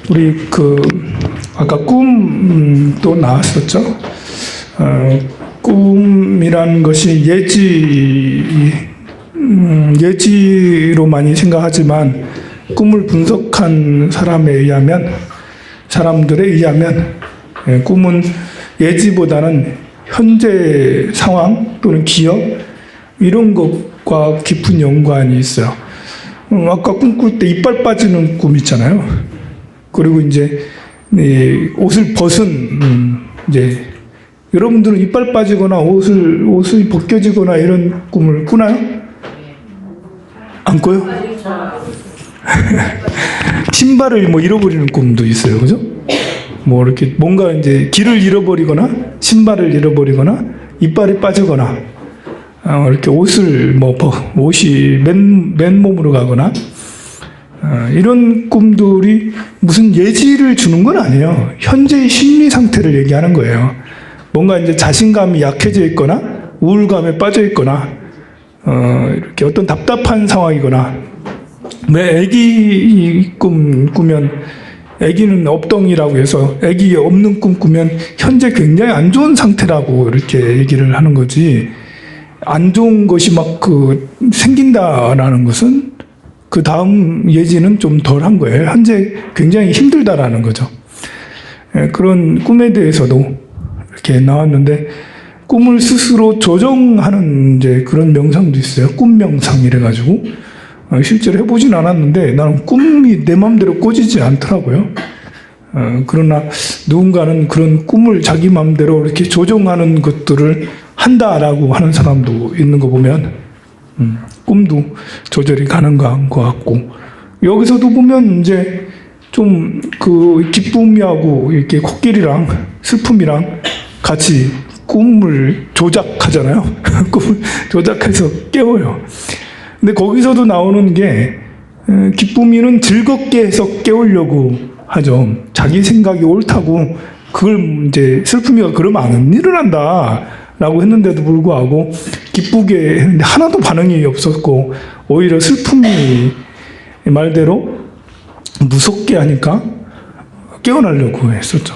우리 아까 꿈도 나왔었죠. 꿈이란 것이 예지로 많이 생각하지만 꿈을 분석한 사람들에 의하면 꿈은 예지보다는 현재 상황 또는 기억 이런 것과 깊은 연관이 있어요. 아까 꿈꿀 때 이빨 빠지는 꿈 있잖아요. 그리고 이제 옷을 벗은 이제 여러분들은 이빨 빠지거나 옷이 벗겨지거나 이런 꿈을 꾸나요? 안 꿔요? 신발을 잃어버리는 꿈도 있어요, 그죠? 이렇게 뭔가 이제 길을 잃어버리거나 신발을 잃어버리거나 이빨이 빠지거나 이렇게 옷이 맨몸으로 가거나 이런 꿈들이 무슨 예지를 주는 건 아니에요. 현재의 심리 상태를 얘기하는 거예요. 뭔가 이제 자신감이 약해져 있거나 우울감에 빠져 있거나 이렇게 어떤 답답한 상황이거나 왜 애기 꿈 꾸면 애기는 업덩이라고 해서 애기 없는 꿈 꾸면 현재 굉장히 안 좋은 상태라고 이렇게 얘기를 하는 거지 안 좋은 것이 생긴다라는 것은 그 다음 예지는 좀 덜한 거예요. 현재 굉장히 힘들다라는 거죠. 그런 꿈에 대해서도 이렇게 나왔는데 꿈을 스스로 조정하는 이제 그런 명상도 있어요. 꿈 명상 이래가지고 실제로 해보진 않았는데 나는 꿈이 내 마음대로 꿔지지 않더라고요. 그러나 누군가는 그런 꿈을 자기 마음대로 이렇게 조정하는 것들을 한다라고 하는 사람도 있는 거 보면 꿈도 조절이 가능한 것 같고 여기서도 보면 이제 좀 기쁨이하고 이렇게 코끼리랑 슬픔이랑 같이 꿈을 조작하잖아요. 꿈을 조작해서 깨워요. 근데 거기서도 나오는 게 기쁨이는 즐겁게 해서 깨우려고 하죠. 자기 생각이 옳다고 그걸 이제 슬픔이가 그러면 안 일어난다라고 했는데도 불구하고 기쁘게 했는데 하나도 반응이 없었고 오히려 슬픔이 말대로 무섭게 하니까 깨어나려고 했었죠.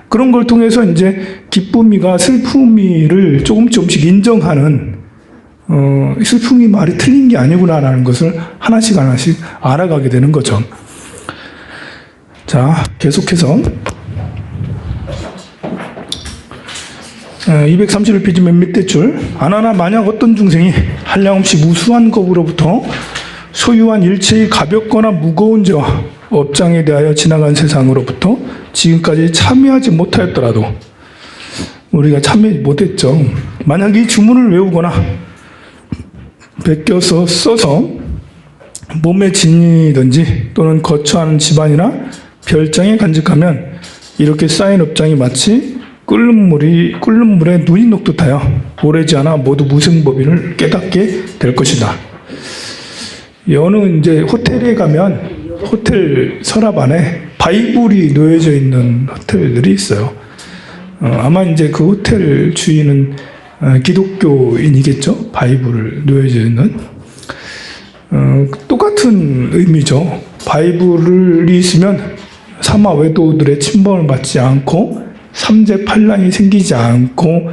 그런 걸 통해서 이제 기쁨이가 슬픔이를 조금씩 인정하는 슬픔이 말이 틀린 게 아니구나라는 것을 하나씩 알아가게 되는 거죠. 자, 계속해서 231페이지 맨 밑에 줄 아나나 만약 어떤 중생이 한량없이 무수한 법으로부터 소유한 일체의 가볍거나 무거운 죄와 업장에 대하여 지나간 세상으로부터 지금까지 참여하지 못하였더라도 우리가 참여하지 못했죠. 만약 이 주문을 외우거나 베껴서 써서 몸에 지니든지 또는 거처하는 집안이나 별장에 간직하면 이렇게 쌓인 업장이 마치 끓는 물에 눈이 녹듯하여 오래지 않아 모두 무생법인을 깨닫게 될 것이다. 어느 이제 호텔에 가면 호텔 서랍 안에 바이블이 놓여져 있는 호텔들이 있어요. 아마 이제 그 호텔 주인은 기독교인이겠죠. 바이블을 놓여져 있는 똑같은 의미죠. 바이블이 있으면 사마 외도들의 침범을 받지 않고 삼재 판란이 생기지 않고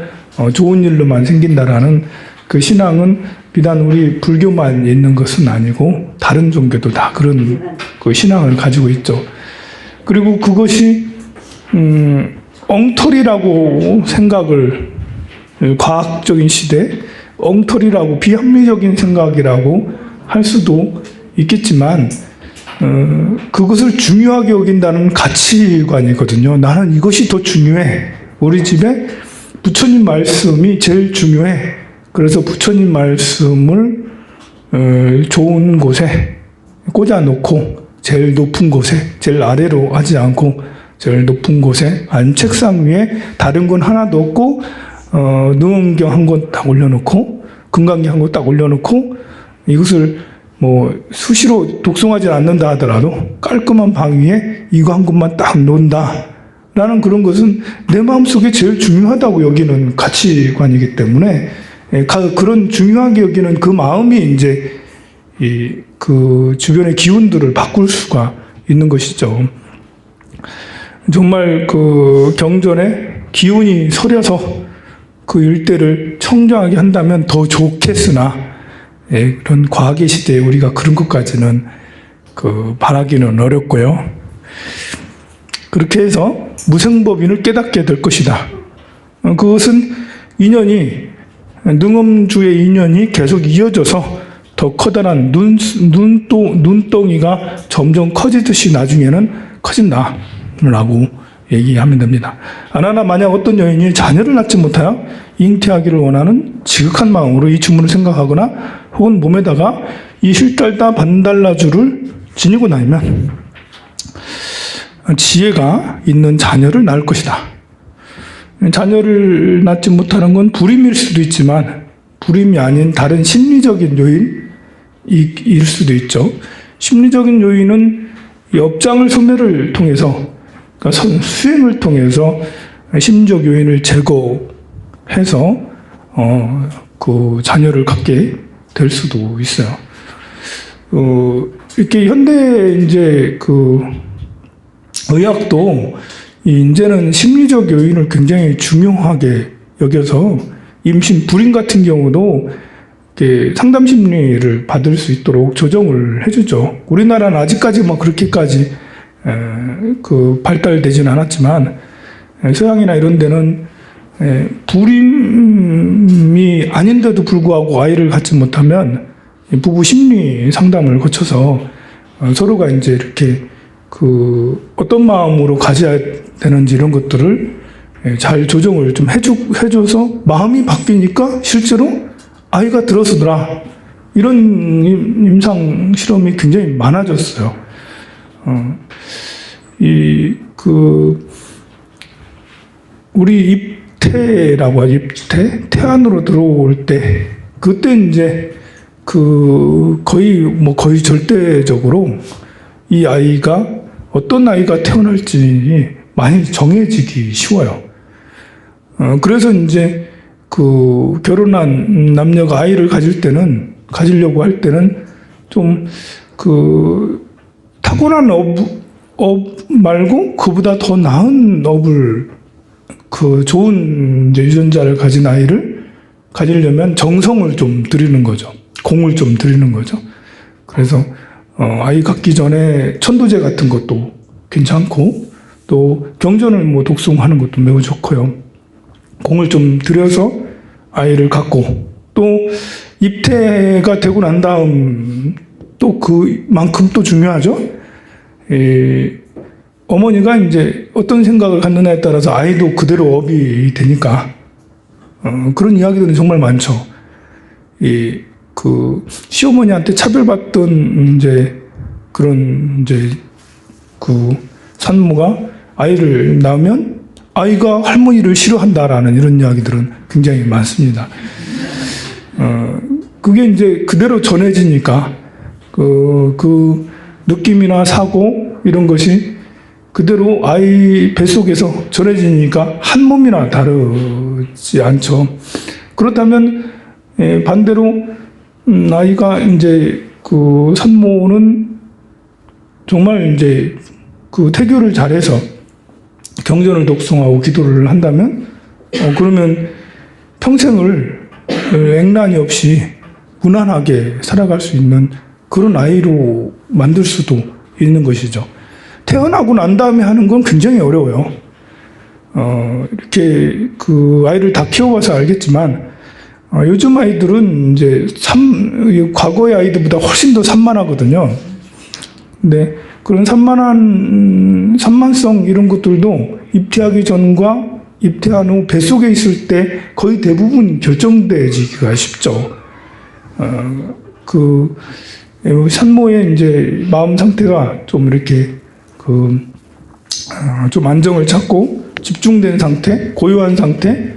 좋은 일로만 생긴다라는 그 신앙은 비단 우리 불교만 있는 것은 아니고 다른 종교도 다 그런 그 신앙을 가지고 있죠. 그리고 그것이 엉터리라고 생각을 과학적인 시대 엉터리라고 비합리적인 생각이라고 할 수도 있겠지만 그것을 중요하게 여긴다는 가치관이거든요. 나는 이것이 더 중요해. 우리 집에 부처님 말씀이 제일 중요해. 그래서 부처님 말씀을 좋은 곳에 꽂아놓고 제일 높은 곳에 제일 아래로 하지 않고 제일 높은 곳에 책상 위에 다른 건 하나도 없고 능엄경 한 권 딱 올려놓고 금강경 한 권 딱 올려놓고 이것을 수시로 독송하지 않는다 하더라도 깔끔한 방 위에 이거 한 것만 딱 놓는다 라는 그런 것은 내 마음속에 제일 중요하다고 여기는 가치관이기 때문에 그런 중요하게 여기는 그 마음이 이제 그 주변의 기운들을 바꿀 수가 있는 것이죠. 정말 그 경전에 기운이 서려서 그 일대를 청정하게 한다면 더 좋겠으나, 예, 그런 과학의 시대에 우리가 그런 것까지는 그 바라기는 어렵고요. 그렇게 해서 무생법인을 깨닫게 될 것이다. 그것은 인연이, 능엄주의 인연이 계속 이어져서 더 커다란 눈덩이가 점점 커지듯이 나중에는 커진다라고 얘기하면 됩니다. 아나나 만약 어떤 여인이 자녀를 낳지 못하여 잉태하기를 원하는 지극한 마음으로 이 주문을 생각하거나 혹은 몸에다가 이 실달다 반달라주를 지니고 다니면 지혜가 있는 자녀를 낳을 것이다. 자녀를 낳지 못하는 건 불임일 수도 있지만 불임이 아닌 다른 심리적인 요인일 수도 있죠. 심리적인 요인은 업장을 소멸을 통해서, 그러니까 수행을 통해서 심리적 요인을 제거해서 그 자녀를 갖게 될 수도 있어요. 이렇게 현대 이제 그 의학도 이제는 심리적 요인을 굉장히 중요하게 여겨서 임신 불임 같은 경우도 상담 심리를 받을 수 있도록 조정을 해주죠. 우리나라는 아직까지 뭐 그렇게까지 그 발달되지는 않았지만 서양이나 이런 데는 불임이 아닌데도 불구하고 아이를 갖지 못하면 부부 심리 상담을 거쳐서 서로가 이제 이렇게 그 어떤 마음으로 가져야 되는지 이런 것들을 잘 조정을 좀 해줘서 마음이 바뀌니까 실제로 아이가 들어서더라. 이런 임상 실험이 굉장히 많아졌어요. 우리 입태라고 하죠. 태안으로 들어올 때, 그때 이제 거의 절대적으로 이 아이가 어떤 아이가 태어날지 많이 정해지기 쉬워요. 그래서 이제 그 결혼한 남녀가 아이를 가지려고 할 때는 좀 그 타고난 업 말고 그보다 더 나은 업을, 그 좋은 이제 유전자를 가진 아이를 가지려면 정성을 좀 들이는 거죠. 공을 좀 들이는 거죠. 그래서 아이 갖기 전에 천도제 같은 것도 괜찮고, 또 경전을 뭐 독송하는 것도 매우 좋고요. 공을 좀 들여서 아이를 갖고, 또 입태가 되고 난 다음 또 그만큼 또 중요하죠. 어머니가 이제 어떤 생각을 갖느냐에 따라서 아이도 그대로 업이 되니까 그런 이야기들은 정말 많죠. 그 시어머니한테 차별받던 그런 그 산모가 아이를 낳으면 아이가 할머니를 싫어한다라는 이런 이야기들은 굉장히 많습니다. 그게 이제 그대로 전해지니까 그 느낌이나 사고 이런 것이 그대로 아이 뱃속에서 전해지니까 한 몸이나 다르지 않죠. 그렇다면 반대로 아이가 이제 그 산모는 정말 이제 그 태교를 잘해서 경전을 독송하고 기도를 한다면 그러면 평생을 앵란이 없이 무난하게 살아갈 수 있는 그런 아이로 만들 수도 있는 것이죠. 태어나고 난 다음에 하는 건 굉장히 어려워요. 이렇게 그 아이를 다 키워봐서 알겠지만 요즘 아이들은 이제 과거의 아이들보다 훨씬 더 산만하거든요. 근데 그런 산만성 이런 것들도 입퇴하기 전과 입퇴한 후 뱃속에 있을 때 거의 대부분 결정되기가 쉽죠. 그 산모의 이제 마음 상태가 좀 이렇게 좀 안정을 찾고 집중된 상태, 고요한 상태,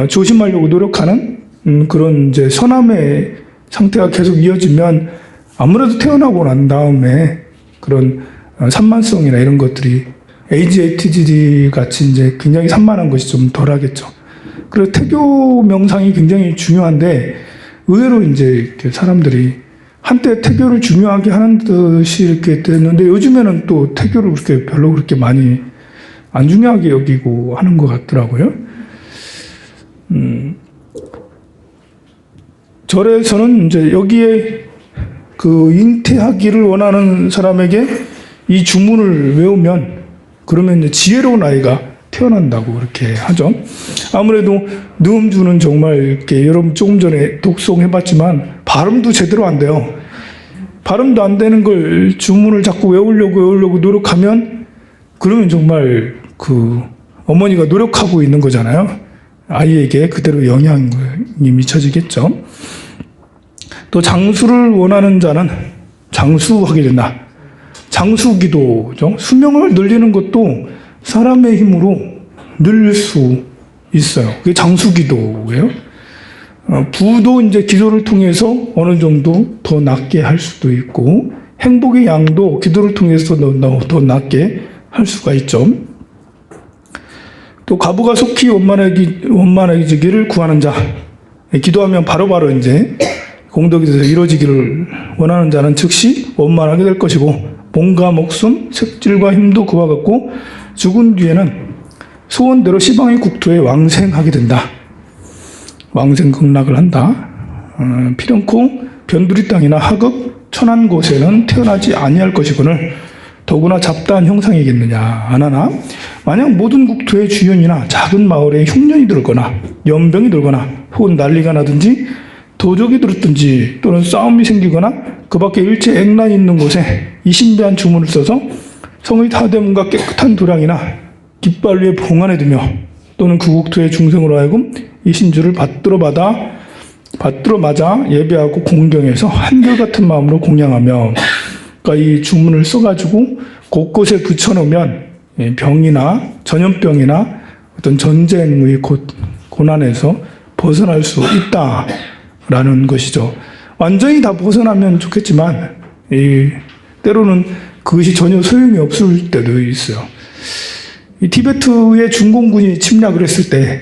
조심하려고 노력하는 그런 이제 선함의 상태가 계속 이어지면 아무래도 태어나고 난 다음에 그런 산만성이나 이런 것들이 ADHD 같이 이제 굉장히 산만한 것이 좀 덜하겠죠. 그래서 태교 명상이 굉장히 중요한데 의외로 이제 이렇게 사람들이 한때 태교를 중요하게 하는 듯이 이렇게 됐는데 요즘에는 또 태교를 그렇게 별로 그렇게 많이 안 중요하게 여기고 하는 것 같더라고요. 절에서는 이제 여기에 그 잉태하기를 원하는 사람에게 이 주문을 외우면 그러면 이제 지혜로운 아이가 태어난다고 그렇게 하죠. 아무래도 느음주는 정말 이렇게 여러분 조금 전에 독송해봤지만 발음도 제대로 안 돼요. 발음도 안 되는 걸 주문을 자꾸 외우려고 노력하면 그러면 정말 그 어머니가 노력하고 있는 거잖아요. 아이에게 그대로 영향이 미쳐지겠죠. 또 장수를 원하는 자는 장수하게 된다. 장수기도죠. 수명을 늘리는 것도 사람의 힘으로 늘릴 수 있어요. 그게 장수기도예요. 부도 이제 기도를 통해서 어느 정도 더 낫게 할 수도 있고, 행복의 양도 기도를 통해서 더 낫게 할 수가 있죠. 또 가부가 속히 원만해지기를 구하는 자, 기도하면 바로바로 이제 공덕이 돼서 이루어지기를 원하는 자는 즉시 원만하게 될 것이고, 몸과 목숨, 색질과 힘도 그와 같고 죽은 뒤에는 소원대로 시방의 국토에 왕생하게 된다. 왕생극락을 한다. 필연코 변두리 땅이나 하급 천한 곳에는 태어나지 아니할 것이거늘 더구나 잡다한 형상이겠느냐. 하나 만약 모든 국토의 주연이나 작은 마을에 흉년이 들거나 연병이 들거나 혹은 난리가 나든지 도적이 들었든지 또는 싸움이 생기거나 그 밖에 일체 액난이 있는 곳에 이 신비한 주문을 써서 성의 타대문과 깨끗한 도량이나 깃발 위에 봉안에 두며 또는 그 국토의 중생으로 하여금 이 신주를 받들어 맞아 예배하고 공경해서 한결같은 마음으로 공양하며, 그러니까 이 주문을 써가지고 곳곳에 붙여놓으면 병이나 전염병이나 어떤 전쟁의 고난에서 벗어날 수 있다라는 것이죠. 완전히 다 벗어나면 좋겠지만 때로는 그것이 전혀 소용이 없을 때도 있어요. 이 티베트의 중공군이 침략을 했을 때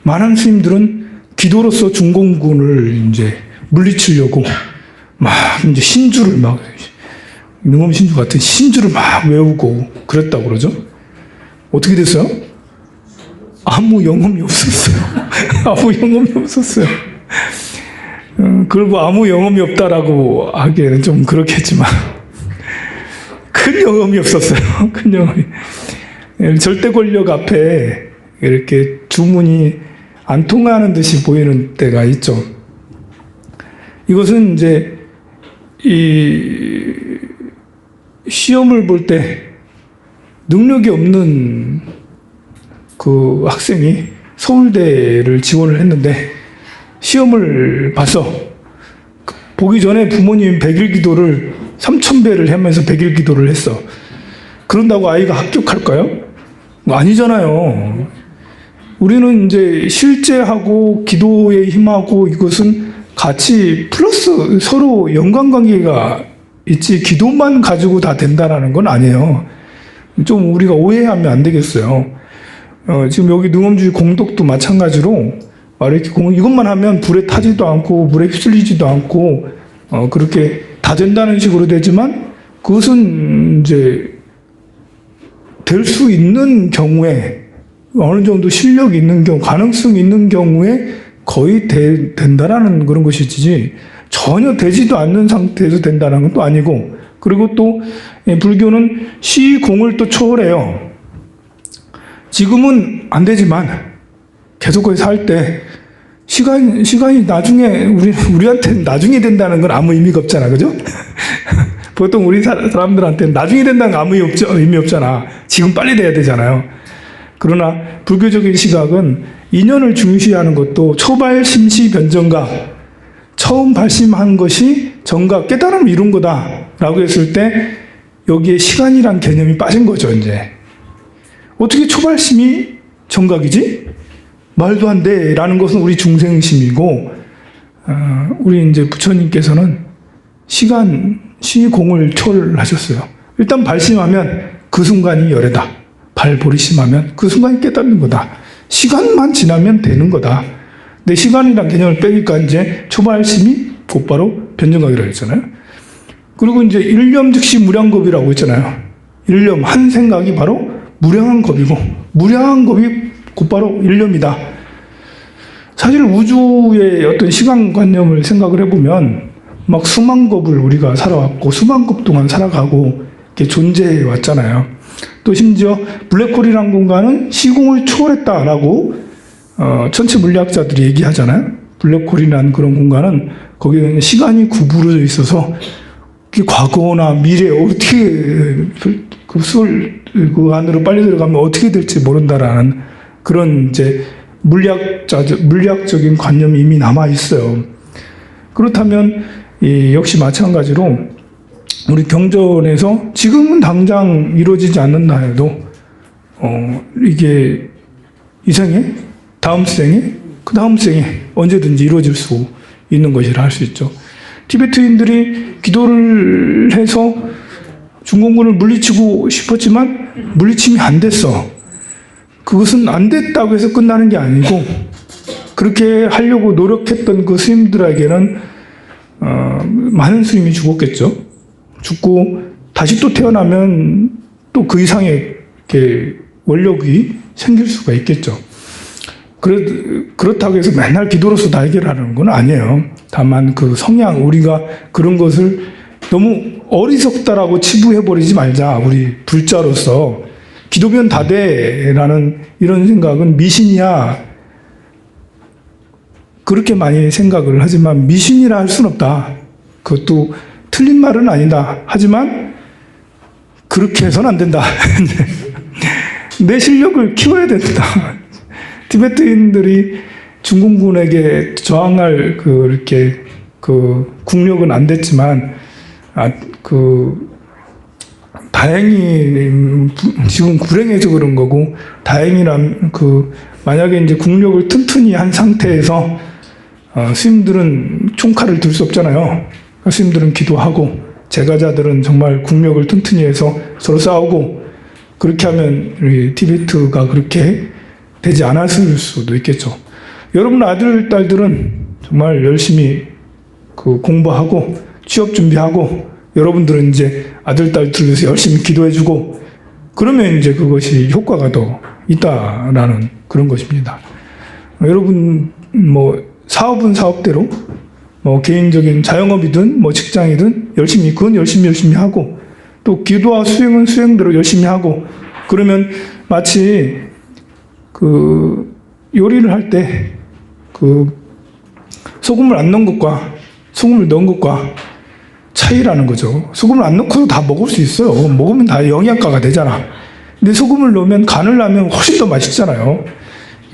많은 스님들은 기도로서 중공군을 이제 물리치려고 막 이제 신주를 막 능엄 신주 같은 신주를 막 외우고 그랬다고 그러죠. 어떻게 됐어요? 아무 영험이 없었어요. 아무 영험이 없었어요. 그리고 아무 영험이 없다라고 하기에는 좀 그렇겠지만 큰 영험이 없었어요. 큰 영험이. 절대 권력 앞에 이렇게 주문이 안 통하는 듯이 보이는 때가 있죠. 이것은 이제 이 시험을 볼 때 능력이 없는 그 학생이 서울대를 지원을 했는데 시험을 봐서 보기 전에 부모님 100일 기도를 3000배를 하면서 100일 기도를 했어. 그런다고 아이가 합격할까요? 아니잖아요. 우리는 이제 실제하고 기도에 힘하고 이것은 같이 플러스 서로 연관관계가 있지 기도만 가지고 다 된다라는 건 아니에요. 좀 우리가 오해하면 안 되겠어요. 지금 여기 능엄주의 공덕도 마찬가지로 이렇게 이것만 하면 불에 타지도 않고 물에 휩쓸리지도 않고 그렇게 다 된다는 식으로 되지만 그것은 이제 될 수 있는 경우에 어느 정도 실력이 있는 경우, 가능성이 있는 경우에 거의 된다라는 그런 것이지 전혀 되지도 않는 상태에서 된다는 것도 아니고, 그리고 또 불교는 시공을 또 초월해요. 지금은 안 되지만 계속 거기서 할 때 시간이 나중에 우리한테는 나중에 된다는 건 아무 의미가 없잖아, 그죠? 보통 우리 사람들한테는 나중에 된다는 건 아무 의미 없잖아. 지금 빨리 돼야 되잖아요. 그러나 불교적인 시각은 인연을 중시하는 것도 초발심시 변정각, 처음 발심한 것이 정각, 깨달음을 이룬 거다라고 했을 때 여기에 시간이란 개념이 빠진 거죠, 이제. 어떻게 초발심이 정각이지? 말도 안 돼. 라는 것은 우리 중생심이고, 우리 이제 부처님께서는 시공을 초월하셨어요. 일단 발심하면 그 순간이 열애다. 발보리심하면 그 순간이 깨닫는 거다. 시간만 지나면 되는 거다. 근데 시간이란 개념을 빼니까 이제 초발심이 곧바로 변증각이라고 했잖아요. 그리고 이제 일념 즉시 무량겁이라고 했잖아요. 일념, 한 생각이 바로 무량한 겁이고, 무량한 겁이 곧바로 일념이다. 사실 우주의 어떤 시간관념을 생각을 해보면, 막 수만 겁을 우리가 살아왔고, 수만 겁 동안 살아가고, 이렇게 존재해 왔잖아요. 또 심지어 블랙홀이라는 공간은 시공을 초월했다라고, 천체 물리학자들이 얘기하잖아요. 블랙홀이라는 그런 공간은 거기에 시간이 구부러져 있어서, 과거나 미래 어떻게 그 안으로 빨리 들어가면 어떻게 될지 모른다라는 그런 이제 물리학적인 관념이 이미 남아 있어요. 그렇다면 역시 마찬가지로 우리 경전에서 지금은 당장 이루어지지 않는다 해도 이게 이 생에, 다음 생에, 그 다음 생에 언제든지 이루어질 수 있는 것이라 할 수 있죠. 티베트인들이 기도를 해서 중공군을 물리치고 싶었지만 물리침이 안 됐어. 그것은 안 됐다고 해서 끝나는 게 아니고 그렇게 하려고 노력했던 그 스님들에게는 많은 스님이 죽었겠죠. 죽고 다시 또 태어나면 또 그 이상의 원력이 생길 수가 있겠죠. 그렇다고 해서 맨날 기도로서 다 해결하는 건 아니에요. 다만 그 성향, 우리가 그런 것을 너무 어리석다라고 치부해버리지 말자. 우리 불자로서 기도면 다 돼라는 이런 생각은 미신이야. 그렇게 많이 생각을 하지만 미신이라 할 수는 없다. 그것도 틀린 말은 아니다. 하지만 그렇게 해서는 안 된다. 내 실력을 키워야 된다. 티베트인들이 중공군에게 저항할 이렇게 국력은 안 됐지만, 다행히, 지금 불행해서 그런 거고, 다행이란, 만약에 이제 국력을 튼튼히 한 상태에서, 스님들은 총칼을 들 수 없잖아요. 스님들은 기도하고, 제가자들은 정말 국력을 튼튼히 해서 서로 싸우고, 그렇게 하면 우리 티베트가 그렇게 되지 않았을 수도 있겠죠. 여러분 아들, 딸들은 정말 열심히 공부하고 취업 준비하고 여러분들은 이제 아들, 딸들 위해서 열심히 기도해주고 그러면 이제 그것이 효과가 더 있다라는 그런 것입니다. 여러분 사업은 사업대로 개인적인 자영업이든 직장이든 그건 열심히 하고 또 기도와 수행은 수행대로 열심히 하고 그러면 마치 요리를 할 때, 소금을 안 넣은 것과 소금을 넣은 것과 차이라는 거죠. 소금을 안 넣고도 다 먹을 수 있어요. 먹으면 다 영양가가 되잖아. 근데 소금을 넣으면, 간을 하면 훨씬 더 맛있잖아요.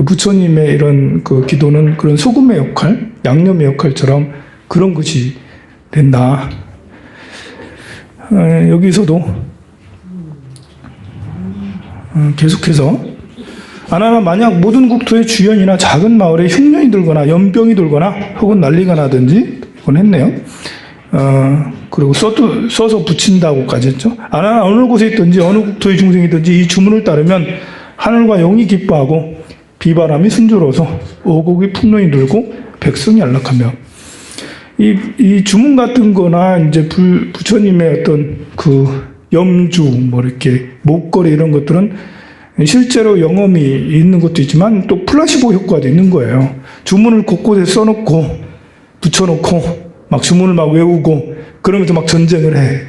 부처님의 이런 기도는 그런 소금의 역할, 양념의 역할처럼 그런 것이 된다. 여기서도, 계속해서, 아나나 만약 모든 국토의 주연이나 작은 마을에 흉년이 들거나 연병이 돌거나 혹은 난리가 나든지 이건 했네요. 그리고 써서 붙인다고까지 했죠. 아나나 어느 곳에 있든지 어느 국토의 중생이든지 이 주문을 따르면 하늘과 영이 기뻐하고 비바람이 순조로워서 오곡이 풍년이 들고 백성이 안락하며 이 주문 같은 거나 이제 부처님의 어떤 염주 이렇게 목걸이 이런 것들은 실제로 영험이 있는 것도 있지만 또 플라시보 효과도 있는 거예요. 주문을 곳곳에 써놓고 붙여놓고 막 주문을 막 외우고 그러면서 막 전쟁을 해.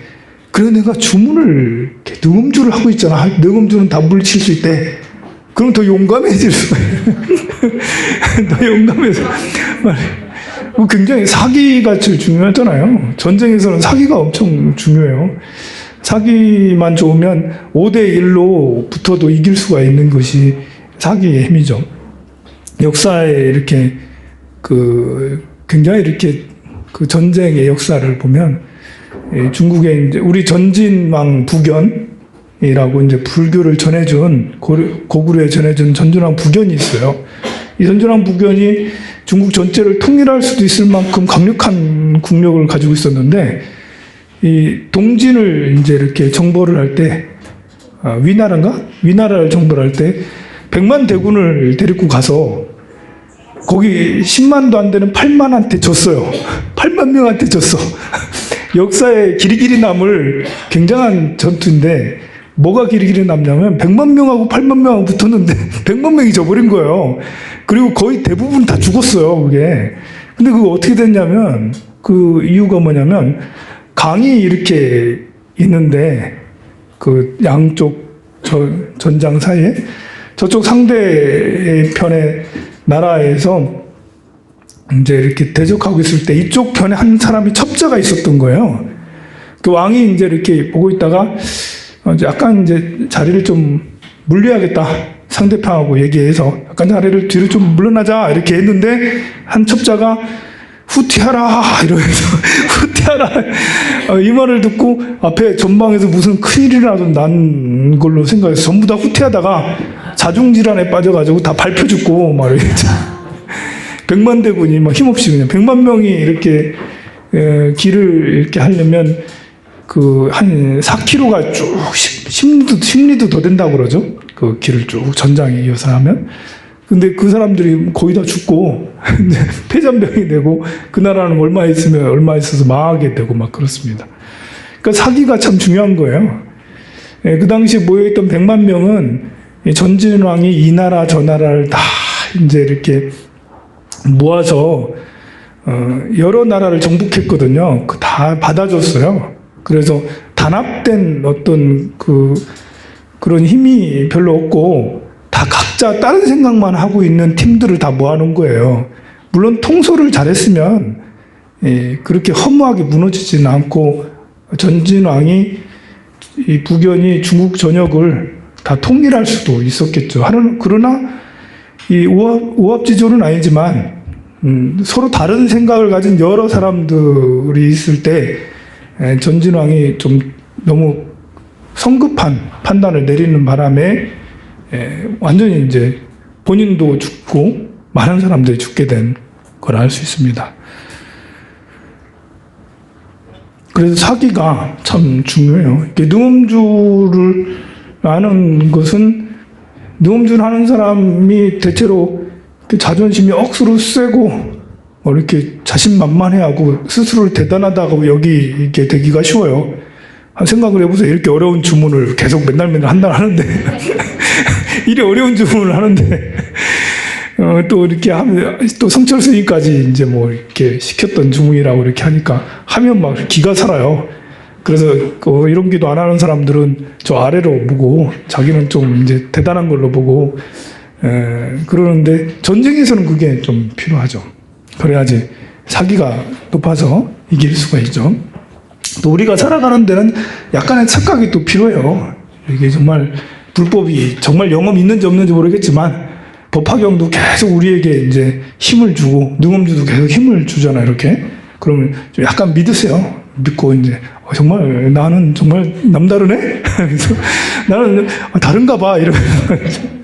그래 내가 주문을 능엄주를 하고 있잖아. 능엄주는 다 물리칠 수 있대. 그럼 더 용감해질 수가 있어요. 더 용감해서 굉장히 사기가 제일 중요하잖아요. 전쟁에서는 사기가 엄청 중요해요. 사기만 좋으면 5대1로 붙어도 이길 수가 있는 것이 사기의 힘이죠. 역사에 이렇게 굉장히 이렇게 전쟁의 역사를 보면 중국의 이제 우리 전진왕 부견이라고 이제 불교를 전해준 고구려에 전해준 전진왕 부견이 있어요. 이 전진왕 부견이 중국 전체를 통일할 수도 있을 만큼 강력한 국력을 가지고 있었는데 이 동진을 이제 이렇게 정벌을 할 때, 위나라를 정벌할 때 100만 대군을 데리고 가서 거기 10만도 안 되는 8만한테 졌어요. 8만 명한테 졌어. 역사에 길이길이 남을 굉장한 전투인데 뭐가 길이길이 남냐면 100만 명하고 8만 명하고 붙었는데 100만 명이 져버린 거예요. 그리고 거의 대부분 다 죽었어요, 그게. 근데 그거 어떻게 됐냐면 그 이유가 뭐냐면 강이 이렇게 있는데 그 양쪽 전장 사이에 저쪽 상대 편의 나라에서 이제 이렇게 대적하고 있을 때 이쪽 편에 한 사람이 첩자가 있었던 거예요. 그 왕이 이제 이렇게 보고 있다가 약간 이제 자리를 좀 물려야겠다. 상대편하고 얘기해서 약간 자리를 뒤로 좀 물러나자 이렇게 했는데 한 첩자가 후퇴하라 이러면서 후퇴하라 이 말을 듣고 앞에 전방에서 무슨 큰일이라도 난 걸로 생각해서 전부 다 후퇴하다가 자중질환에 빠져가지고 다 밟혀 죽고 막 이렇게 100만 대군이 막 힘없이 그냥 100만 명이 이렇게 길을 이렇게 하려면 그 한 4km가 쭉 10리도 더 된다고 그러죠. 그 길을 쭉 전장에 이어서 하면. 근데 그 사람들이 거의 다 죽고 폐잔병이 되고 그 나라는 얼마 있어서 망하게 되고 막 그렇습니다. 그러니까 사기가 참 중요한 거예요. 그 당시 모여있던 100만 명은 전진왕이 이 나라 저 나라를 다 이제 이렇게 모아서 여러 나라를 정복했거든요. 다 받아줬어요. 그래서 단합된 어떤 그런 힘이 별로 없고 다 각자 다른 생각만 하고 있는 팀들을 다 모아놓은 거예요. 물론 통솔을 잘했으면 그렇게 허무하게 무너지지는 않고 전진왕이 이 북연이 중국 전역을 다 통일할 수도 있었겠죠. 그러나 이 오합지졸은 아니지만 서로 다른 생각을 가진 여러 사람들이 있을 때 전진왕이 좀 너무 성급한 판단을 내리는 바람에 완전히 이제 본인도 죽고 많은 사람들이 죽게 된 걸 알 수 있습니다. 그래서 사기가 참 중요해요. 능엄주를 아는 것은 능엄주를 하는 사람이 대체로 자존심이 억수로 세고 이렇게 자신만만해하고 스스로를 대단하다고 여기게 되기가 쉬워요. 생각을 해보세요. 이렇게 어려운 주문을 계속 맨날 한달 하는데 이리 어려운 주문을 하는데 또 이렇게 하면 또 성철 스님까지 이제 뭐 이렇게 시켰던 주문이라고 이렇게 하니까 하면 막 기가 살아요. 그래서 이런 기도 안 하는 사람들은 저 아래로 보고 자기는 좀 이제 대단한 걸로 보고 그러는데 전쟁에서는 그게 좀 필요하죠. 그래야지 사기가 높아서 이길 수가 있죠. 또 우리가 살아가는 데는 약간의 착각이 또 필요해요. 이게 정말 불법이 정말 영험 있는지 없는지 모르겠지만 법화경도 계속 우리에게 이제 힘을 주고 능엄주도 계속 힘을 주잖아요. 이렇게 그러면 좀 약간 믿으세요. 믿고 이제 정말 나는 정말 남다르네. 그래서 나는 다른가 봐 이러면서.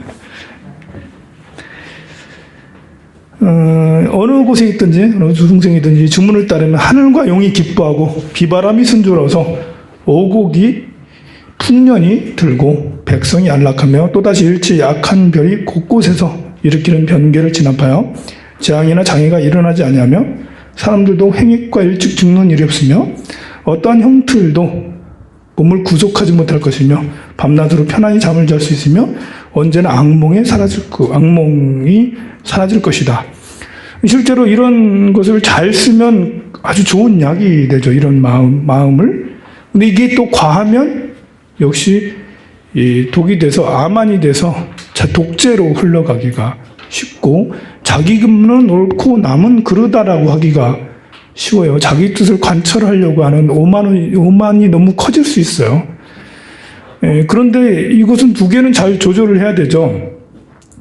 어느 곳에 있든지 어느 주승생이든지 주문을 따르면 하늘과 용이 기뻐하고 비바람이 순조로워서 오곡이 풍년이 들고 백성이 안락하며 또다시 일치 약한 별이 곳곳에서 일으키는 변개를 진압하여 재앙이나 장애가 일어나지 아니하며 사람들도 행익과 일찍 죽는 일이 없으며 어떠한 형틀도 몸을 구속하지 못할 것이며 밤낮으로 편안히 잠을 잘 수 있으며 언제나 악몽이 사라질 것이다. 실제로 이런 것을 잘 쓰면 아주 좋은 약이 되죠. 이런 마음을. 근데 이게 또 과하면 역시 이 독이 돼서 암환이 돼서 독재로 흘러가기가 쉽고 자기 금은 옳고 남은 그르다라고 하기가 쉬워요. 자기 뜻을 관철하려고 하는 오만이 너무 커질 수 있어요. 그런데 이것은 두 개는 잘 조절을 해야 되죠.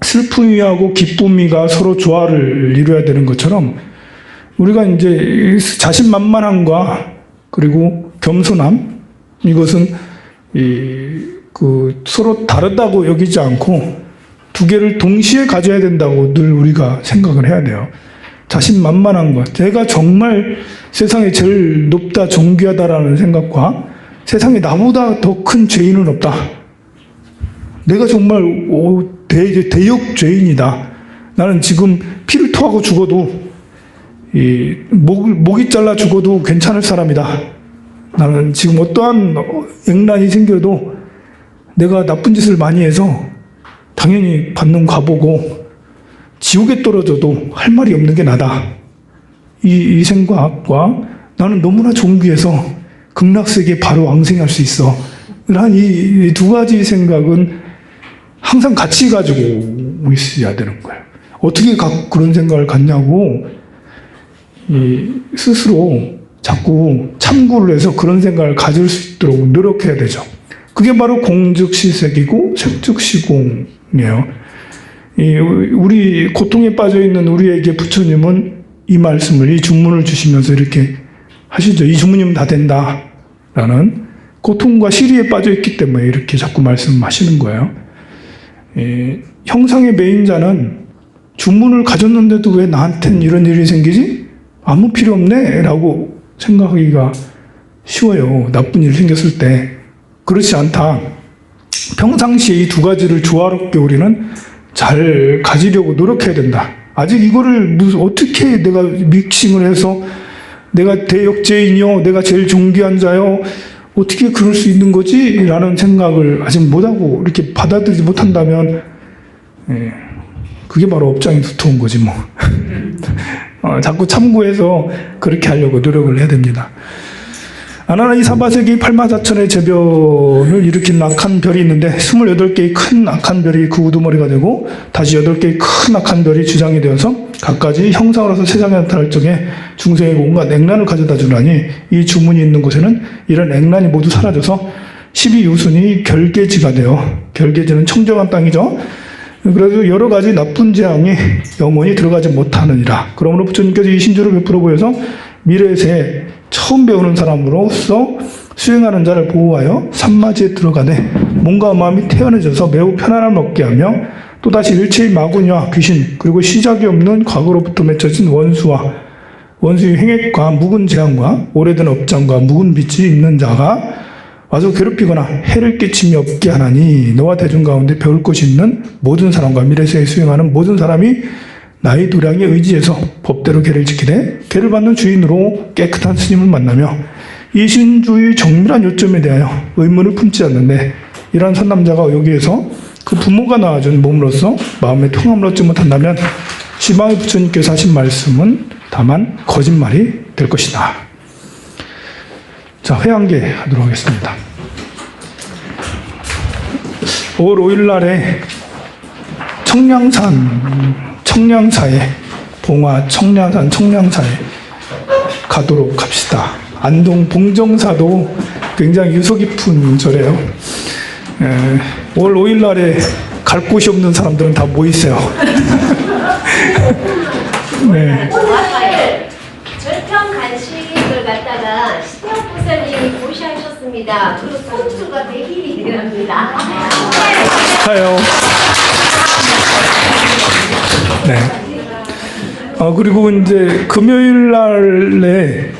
슬픔이하고 기쁨이가 서로 조화를 이루어야 되는 것처럼 우리가 이제 자신만만함과 그리고 겸손함 이것은 서로 다르다고 여기지 않고 두 개를 동시에 가져야 된다고 늘 우리가 생각을 해야 돼요. 자신만만한 것, 내가 정말 세상에 제일 높다, 존귀하다라는 생각과 세상에 나보다 더 큰 죄인은 없다. 내가 정말 대역 죄인이다. 나는 지금 피를 토하고 죽어도 목이 잘라 죽어도 괜찮을 사람이다. 나는 지금 어떠한 액난이 생겨도 내가 나쁜 짓을 많이 해서 당연히 받는 과보고 지옥에 떨어져도 할 말이 없는 게 나다. 이 생각과 나는 너무나 존귀해서 극락세계에 바로 왕생할 수 있어. 난 이 두 가지 생각은 항상 같이 가지고 있어야 되는 거예요. 어떻게 그런 생각을 갖냐고 스스로 자꾸 참고를 해서 그런 생각을 가질 수 있도록 노력해야 되죠. 그게 바로 공즉시색이고 색즉시공이에요. 우리 고통에 빠져 있는 우리에게 부처님은 이 말씀을, 이 주문을 주시면서 이렇게 하시죠. 이 주문이면 다 된다라는 고통과 시리에 빠져 있기 때문에 이렇게 자꾸 말씀하시는 거예요. 형상의 매인자는 주문을 가졌는데도 왜 나한텐 이런 일이 생기지? 아무 필요 없네 라고 생각하기가 쉬워요. 나쁜 일이 생겼을 때. 그렇지 않다. 평상시에 이 두 가지를 조화롭게 우리는 잘 가지려고 노력해야 된다. 아직 이거를 어떻게 내가 믹싱을 해서 내가 대역죄인이요, 내가 제일 존귀한 자요, 어떻게 그럴 수 있는 거지? 라는 생각을 아직 못하고 이렇게 받아들이지 못한다면 그게 바로 업장이 두터운 거지 뭐. 자꾸 참고해서 그렇게 하려고 노력을 해야 됩니다. 아나나이 사바세계의 팔마사천의 재변을 일으킨 악한 별이 있는데 28개의 큰 악한 별이 그 우두머리가 되고 다시 8개의 큰 악한 별이 주장이 되어서 각가지 형상으로서 세상에 나타날 적에 중생에게 온갖 액난을 가져다 주나니 이 주문이 있는 곳에는 이런 액난이 모두 사라져서 12유순이 결계지가 되어, 결계지는 청정한 땅이죠. 그래서 여러 가지 나쁜 재앙이 영원히 들어가지 못하느니라. 그러므로 부처님께서 이 신주를 베풀어 보여서 미래세 처음 배우는 사람으로서 수행하는 자를 보호하여 산마지에 들어가되 몸과 마음이 태연해져서 매우 편안함을 얻게 하며 또다시 일체의 마구니와 귀신 그리고 시작이 없는 과거로부터 맺혀진 원수의 행액과 묵은 재앙과 오래된 업장과 묵은 빛이 있는 자가 와서 괴롭히거나 해를 끼치며 없게 하나니 너와 대중 가운데 배울 것이 있는 모든 사람과 미래세에 수행하는 모든 사람이 나의 도량에 의지해서 법대로 계를 지키되 계를 받는 주인으로 깨끗한 스님을 만나며 이 신주의 정밀한 요점에 대하여 의문을 품지 않는데 이러한 선남자가 여기에서 그 부모가 낳아준 몸으로서 마음의 통함을 얻지 못한다면 지방의 부처님께서 하신 말씀은 다만 거짓말이 될 것이다. 자, 회한계 하도록 하겠습니다. 5월 5일 날에 청량사에 봉화 청량사에 가도록 합시다. 안동 봉정사도 굉장히 유서 깊은 절이에요. 5월 5일 날에 갈 곳이 없는 사람들은 다 모이세요. 네. 절평 간식을 갖다가 시태혁 부사님이 고시하셨습니다. 그리고 손주가 100일이랍니다. 가요. 네. 그리고 이제 금요일 날에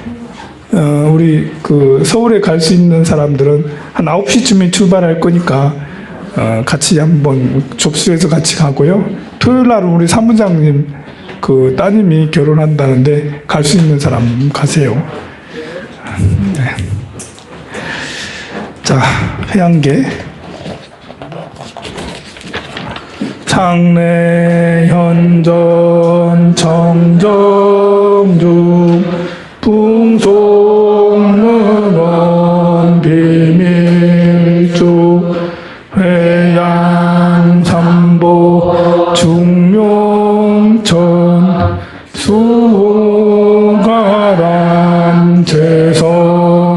우리 그 서울에 갈 수 있는 사람들은 한 9시쯤에 출발할 거니까 같이 한번 접수해서 같이 가고요. 토요일 날은 우리 사무장님 그 따님이 결혼한다는데 갈 수 있는 사람 가세요. 네. 자, 회양계. 상내 현전 청정중 풍속문원 비밀주 회양 삼보 중명천 수가람 재성중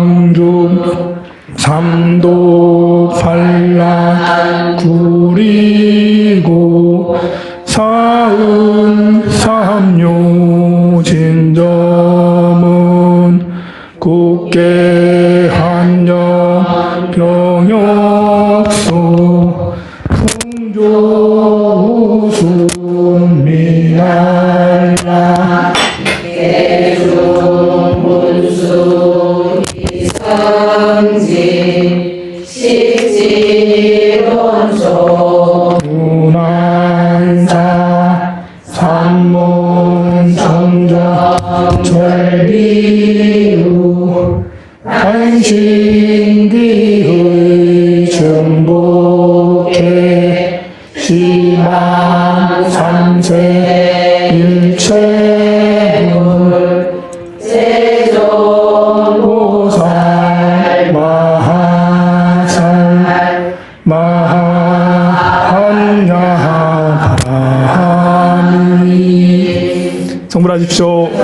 삼도 팔라 구리고 사은 삼요 진점은 국계 한영 병역소 풍조 우순미날라 대중문수 이성진 식지론조 문안사 산문 정정 한신기의 정복해 심한 삼세 일체물 세존보살 마하살 마하한야바라미 성불하십시오.